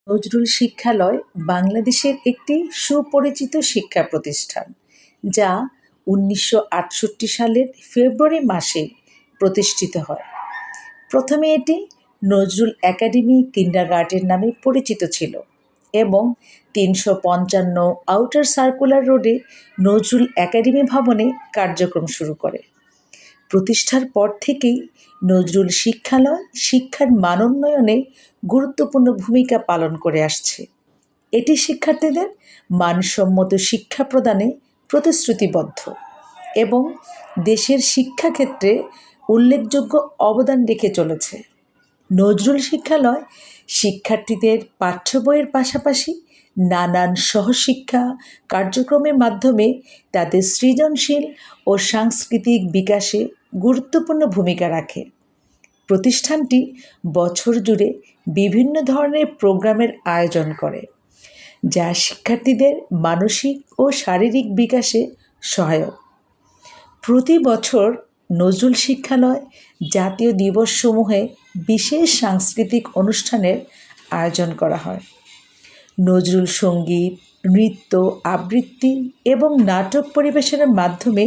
নজরুল শিক্ষালয় বাংলাদেশের একটি সুপরিচিত শিক্ষা প্রতিষ্ঠান, যা ১৯৬৮ সালের ফেব্রুয়ারি মাসে প্রতিষ্ঠিত হয়। প্রথমে এটি নজরুল একাডেমি কিন্ডারগার্টেন নামে পরিচিত ছিল এবং ৩৫৫ আউটার সার্কুলার রোডে নজরুল একাডেমি ভবনে কার্যক্রম শুরু করে। প্রতিষ্ঠার পর থেকেই নজরুল শিক্ষালয় শিক্ষার মানোন্নয়নে গুরুত্বপূর্ণ ভূমিকা পালন করে আসছে। এটি শিক্ষার্থীদের মানসম্মত শিক্ষা প্রদানে প্রতিশ্রুতিবদ্ধ এবং দেশের শিক্ষাক্ষেত্রে উল্লেখযোগ্য অবদান রেখে চলেছে। নজরুল শিক্ষালয় শিক্ষার্থীদের পাঠ্য বইয়ের পাশাপাশি নানান সহশিক্ষা কার্যক্রমের মাধ্যমে তাদের সৃজনশীল ও সাংস্কৃতিক বিকাশে গুরুত্বপূর্ণ ভূমিকা রাখে। প্রতিষ্ঠানটি বছর জুড়ে বিভিন্ন ধরনের প্রোগ্রামের আয়োজন করে, যা শিক্ষার্থীদের মানসিক ও শারীরিক বিকাশে সহায়ক। প্রতি বছর নজরুল শিক্ষালয় জাতীয় দিবসসমূহে বিশেষ সাংস্কৃতিক অনুষ্ঠানের আয়োজন করা হয়। নজরুল সঙ্গীত, নৃত্য, আবৃত্তি এবং নাটক পরিবেশনের মাধ্যমে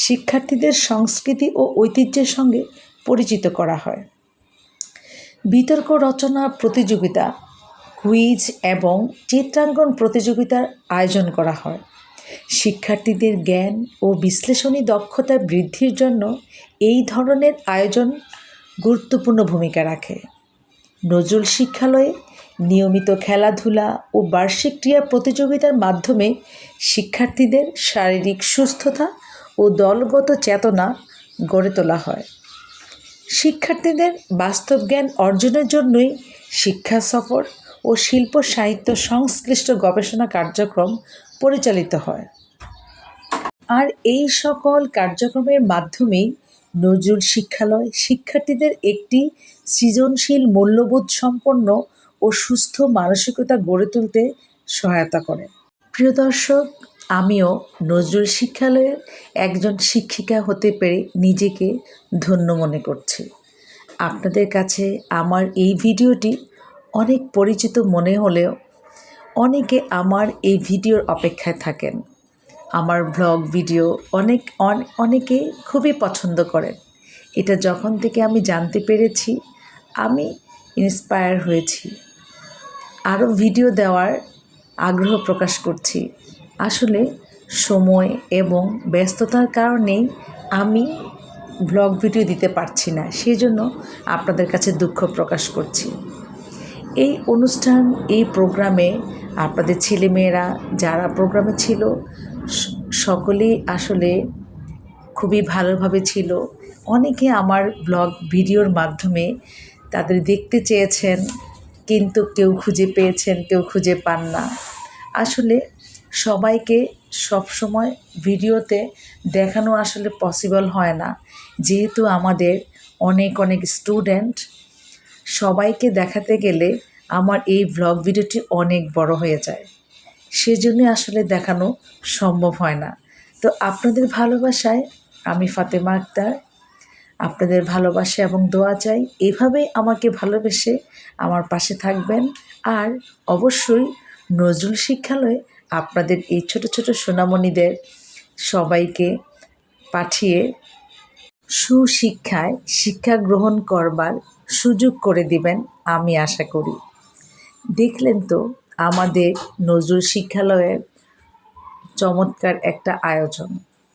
শিক্ষার্থীদের সংস্কৃতি ও ঐতিহ্যের সঙ্গে পরিচিত করা হয়। বিতর্ক রচনা প্রতিযোগিতা, কুইজ এবং চিত্রাঙ্কন প্রতিযোগিতার আয়োজন করা হয়। শিক্ষার্থীদের জ্ঞান ও বিশ্লেষণী দক্ষতা বৃদ্ধির জন্য এই ধরনের আয়োজন গুরুত্বপূর্ণ ভূমিকা রাখে। নজরুল শিক্ষালয়ে নিয়মিত খেলাধুলা ও বার্ষিক ক্রীড়া প্রতিযোগিতার মাধ্যমে শিক্ষার্থীদের শারীরিক সুস্থতা ও দলগত চেতনা গড়ে তোলা হয়। শিক্ষার্থীদের বাস্তব জ্ঞান অর্জনের জন্যই শিক্ষা সফর ও শিল্প সাহিত্য সংশ্লিষ্ট গবেষণা কার্যক্রম পরিচালিত হয়। আর এই সকল কার্যক্রমের মাধ্যমেই নজরুল শিক্ষালয় শিক্ষার্থীদের একটি সৃজনশীল, মূল্যবোধ সম্পন্ন ও সুস্থ মানসিকতা গড়ে তুলতে সহায়তা করে। প্রিয় দর্শক, আমিও নজরুল শিক্ষালয়ের একজন শিক্ষিকা হতে পেরে নিজেকে ধন্য মনে করছি। আপনাদের কাছে আমার এই ভিডিওটি অনেক পরিচিত মনে হলেও অনেকে আমার এই ভিডিওর অপেক্ষায় থাকেন। আমার ব্লগ ভিডিও অনেকে খুবই পছন্দ করেন। এটা যখন থেকে আমি জানতে পেরেছি, আমি ইন্সপায়ার হয়েছি, আরও ভিডিও দেওয়ার আগ্রহ প্রকাশ করছি। আসলে সময় এবং ব্যস্ততার কারণেই আমি ব্লগ ভিডিও দিতে পারছি না, সেই জন্য আপনাদের কাছে দুঃখ প্রকাশ করছি। এই অনুষ্ঠান, এই প্রোগ্রামে আপনাদের ছেলেমেয়েরা যারা প্রোগ্রামে ছিল সকলেই আসলে খুবই ভালোভাবে ছিল। অনেকে আমার ব্লগ ভিডিওর মাধ্যমে তাদের দেখতে চেয়েছেন, কিন্তু কেউ খুঁজে পেয়েছেন, কেউ খুঁজে পান না। আসলে সবাইকে সবসময় ভিডিওতে দেখানো আসলে পসিবল হয় না, যেহেতু আমাদের অনেক স্টুডেন্ট। সবাইকে দেখাতে গেলে আমার এই ব্লগ ভিডিওটি অনেক বড় হয়ে যায়, সেজন্য আসলে দেখানো সম্ভব হয় না। তো আপনাদের ভালোবাসায় আমি ফাতেমা আক্তার, আপনাদের ভালোবাসা এবং দোয়া চাই। এভাবেই আমাকে ভালোবেসে আমার পাশে থাকবেন। আর অবশ্যই নজরুল শিক্ষালয়ে আপনাদের এই ছোট ছোট সোনামণিদের সবাইকে পাঠিয়ে সুশিক্ষায় শিক্ষা গ্রহণ করবার সুযোগ করে দিবেন, আমি আশা করি। দেখলেন তো আমাদের নজরুল শিক্ষালয়ের চমৎকার একটা আয়োজন।